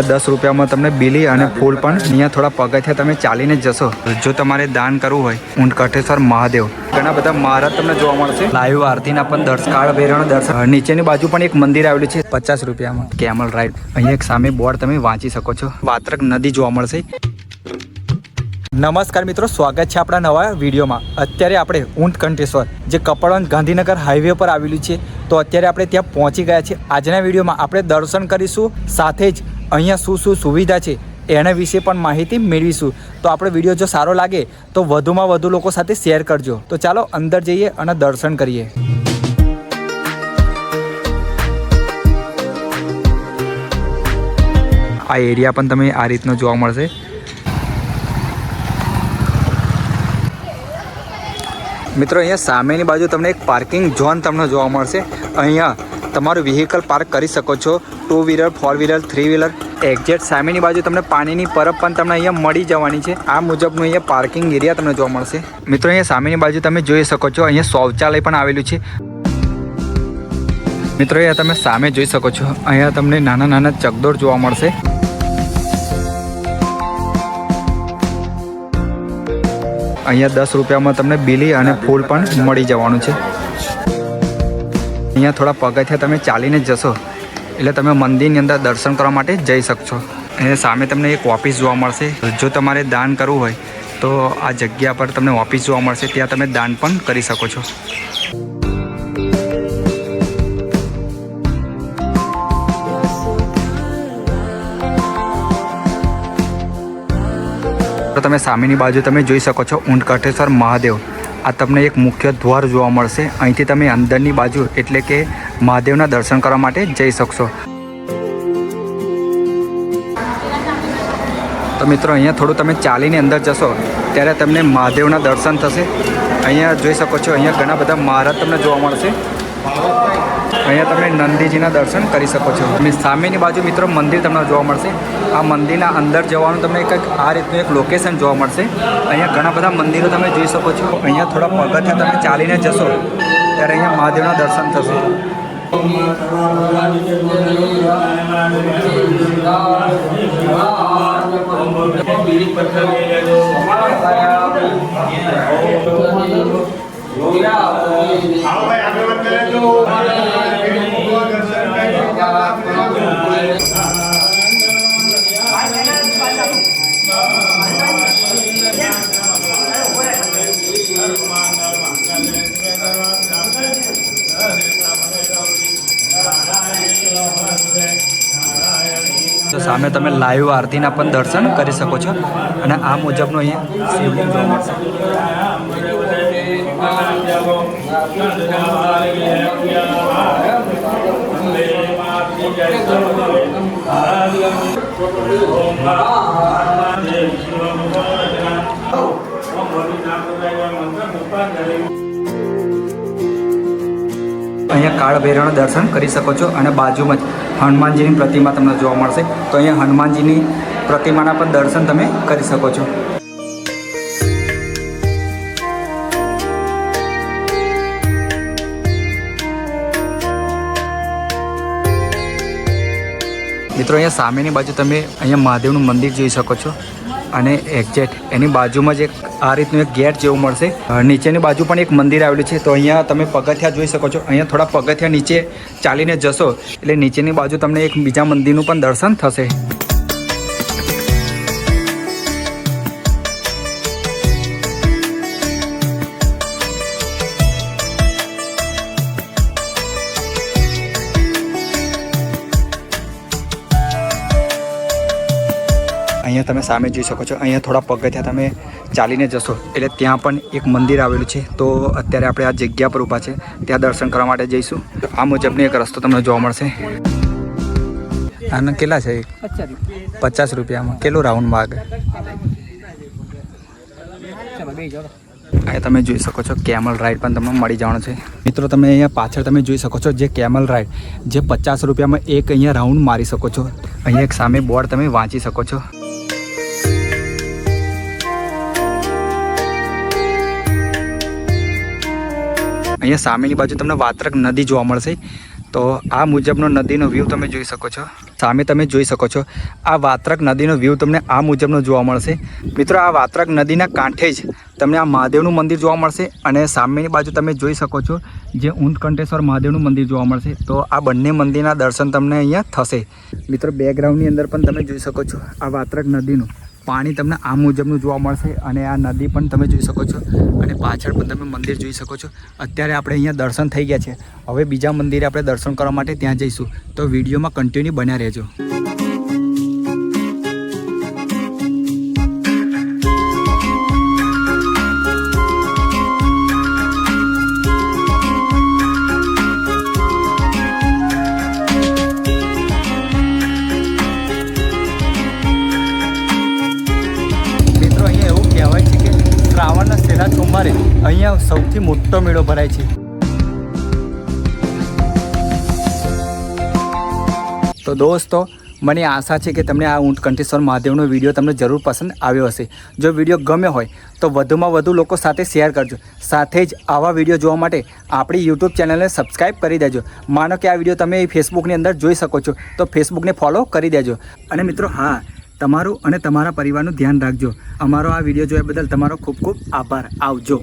10 રૂપિયામાં તમને બીલી અને ફૂલ પણ અહીંયા થોડા પગથિયા તમે ચાલીને જશો જો તમારે દાન કરવું હોય ઊંટ કટેશ્વર મહાદેવ ઘણા બધા મહારાજ તમને જોવા મળશે લાઈવ આરતીના પણ દર્શન કાળ ભૈરવના દર્શન નીચેની બાજુ પણ એક મંદિર આવેલું છે 50 રૂપિયામાં કેમલ રાઈડ અહીંયા એક સામે બોર્ડ તમે વાંચી શકો છો વાત્રક નદી જોવા મળશે। નમસ્કાર મિત્રો, સ્વાગત છે આપણા નવા વિડીયોમાં। અત્યારે આપણે ઊંટ કંઠેશ્વર જે કપડવંજ ગાંધીનગર હાઈવે પર આવેલું છે તો અત્યારે આપણે ત્યાં પહોંચી ગયા છે। આજના વિડીયોમાં આપણે દર્શન કરીશું, સાથે જ અહીંયા શું સુવિધા છે એના વિશે પણ માહિતી મેળવીશું। તો આપણે વિડીયો જો સારો લાગે તો વધુમાં વધુ લોકો સાથે શેર કરજો। તો ચાલો અંદર જઈએ અને દર્શન કરીએ। આ એરિયા પણ તમે આ રીતનો જોવા મળશે। મિત્રો અહીંયા સામેની બાજુ તમને એક પાર્કિંગ ઝોન તમને જોવા મળશે। અહીંયા તમારું વ્હીકલ પાર્ક કરી શકો છો, 2 વ્હીલર 4 વ્હીલર 3 વ્હીલર। એક્ઝેક્ટ સામેની બાજુ તમને પાણીની પરબ પણ તમને અહીંયા મળી જવાની છે। આ મુજબનું અહીંયા પાર્કિંગ એરિયા તમને જોવા મળશે। મિત્રો અહીંયા સામેની બાજુ તમે જોઈ શકો છો અહીંયા શૌચાલય પણ આવેલું છે। મિત્રો અહીંયા તમે સામે જોઈ શકો છો અહીંયા તમને નાના નાના ચકડોળ જોવા મળશે। અહીંયા 10 રૂપિયામાં તમને બીલી અને ફૂલ પણ મળી જવાનું છે। અહીંયા થોડા પગથિયા તમે ચાલીને જશો એટલે તમે મંદિરની અંદર દર્શન કરવા માટે જઈ શકશો। અને સામે તમને એક ઓફિસ જોવા મળશે। જો તમારે દાન કરવું હોય તો આ જગ્યા પર તમને ઓફિસ જોવા મળશે, ત્યાં તમે દાન પણ કરી શકો છો। તો તમે સામેની બાજુ તમે જોઈ શકો છો ઊંટ કટેશ્વર મહાદેવ। આ તમને એક મુખ્ય દ્વાર જોવા મળશે। અહીંથી તમે અંદરની બાજુ એટલે કે મહાદેવના દર્શન કરવા માટે જઈ શકશો। તો મિત્રો અહીંયા થોડું તમે ચાલીને અંદર જશો ત્યારે તમને મહાદેવના દર્શન થશે। અહીંયા જોઈ શકો છો અહીંયા ઘણા બધા મહારાજ તમને જોવા મળશે। અહીંયા તમે નંદીજીના દર્શન કરી શકો છો। અને સામેની બાજુ મિત્રો મંદિર તમને જોવા મળશે। આ મંદિરના અંદર જવાનું તમને એક આ રીતનું એક લોકેશન જોવા મળશે। અહીંયા ઘણા બધા મંદિરો તમે જોઈ શકો છો। અહીંયા થોડા પગથિયા તમે ચાલીને જશો ત્યારે અહીંયા મહાદેવના દર્શન થશે। તો સામે તમે લાઈવ આરતીના પણ દર્શન કરી શકો છો। અને આ મુજબનું અહીંયા શિવલિંગ જોવા મળશે। અહીંયા કાળ ભૈરવના દર્શન કરી શકો છો। અને બાજુમાં જ હનુમાનજીની પ્રતિમા તમને જોવા મળશે। તો અહીંયા હનુમાનજીની પ્રતિમાના પણ દર્શન તમે કરી શકો છો। મિત્રો અહીંયા સામેની બાજુ તમે અહીંયા મહાદેવનું મંદિર જોઈ શકો છો। અને એક્ઝેક્ટ એની બાજુમાં જ એક આ રીતનું એક ગેટ જેવું મળશે। નીચેની બાજુ પણ એક મંદિર આવેલું છે। તો અહીંયા તમે પગથિયા જોઈ શકો છો। અહીંયા થોડા પગથિયા નીચે ચાલીને જશો એટલે નીચેની બાજુ તમને એક બીજા મંદિરનું પણ દર્શન થશે। અહીંયા તમે સામે જોઈ શકો છો અહીંયા થોડા પગથિયા તમે ચાલીને જશો એટલે ત્યાં પણ એક મંદિર આવેલું છે। તો અત્યારે આપણે આ જગ્યા પર ઊભા છે, ત્યાં દર્શન કરવા માટે જઈશું। આ મુજબનો એક રસ્તો તમને જોવા મળશે। આના કેટલા છે? 50 રૂપિયામાં કેટલું રાઉન્ડ માગે? અહીંયા તમે જોઈ શકો છો કેમલ રાઈડ પણ તમને મળી જવાનું છે। મિત્રો તમે અહીંયા પાછળ તમે જોઈ શકો છો જે કેમલ રાઈડ જે 50 રૂપિયામાં એક અહીંયા રાઉન્ડ મારી શકો છો। અહીંયા એક સામે બોર્ડ તમે વાંચી શકો છો। અહીંયા સામેની બાજુ તમને વાત્રક નદી જોવા મળશે। તો આ મુજબનો નદીનો વ્યૂ તમે જોઈ શકો છો. સામે તમે જોઈ શકો છો આ વાત્રક નદીનો વ્યૂ તમને આ મુજબનો જોવા મળશે. મિત્રો આ વાત્રક નદીના કાંઠે જ તમને આ મહાદેવનું મંદિર જોવા મળશે અને સામેની બાજુ તમે જોઈ શકો છો જે ઊંટકંઠેશ્વર મહાદેવનું મંદિર જોવા મળશે. તો આ બંને મંદિરના દર્શન તમને અહીંયા થશે. મિત્રો બેકગ્રાઉન્ડની અંદર પણ તમે જોઈ શકો છો આ વાત્રક નદીનું પાણી તમને આ મુજબનું જોવા મળશે અને આ નદી પણ તમે જોઈ શકો છો અને પાછળ પણ તમે મંદિર જોઈ શકો છો. અત્યારે આપણે અહીંયા દર્શન થઈ ગયા છે. હવે બીજા મંદિરે આપણે દર્શન કરવા માટે ત્યાં જઈશું. તો વિડીયોમાં કન્ટિન્યુ બન્યા રહેજો. શ્રાવણના છેલ્લા સોમવારે અહીંયા સૌથી મોટો મેળો ભરાય છે. તો દોસ્તો મને આશા છે કે તમને આ ઊંટકંઠેશ્વર મહાદેવનો વિડીયો તમને જરૂર પસંદ આવ્યો હશે. જો વિડીયો ગમ્યો હોય તો વધુમાં વધુ લોકો સાથે શેર કરજો. સાથે જ આવા વિડીયો જોવા માટે આપણી યુટ્યુબ ચેનલને સબસ્ક્રાઈબ કરી દેજો. માનો કે આ વિડીયો તમે ફેસબુકની અંદર જોઈ શકો છો તો ફેસબુકને ફોલો કરી દેજો. અને મિત્રો હા, તમારું અને તમારા પરિવારનું ધ્યાન રાખજો. અમારો આ વિડીયો જોયા બદલ તમારો ખૂબ ખૂબ આભાર. આવજો.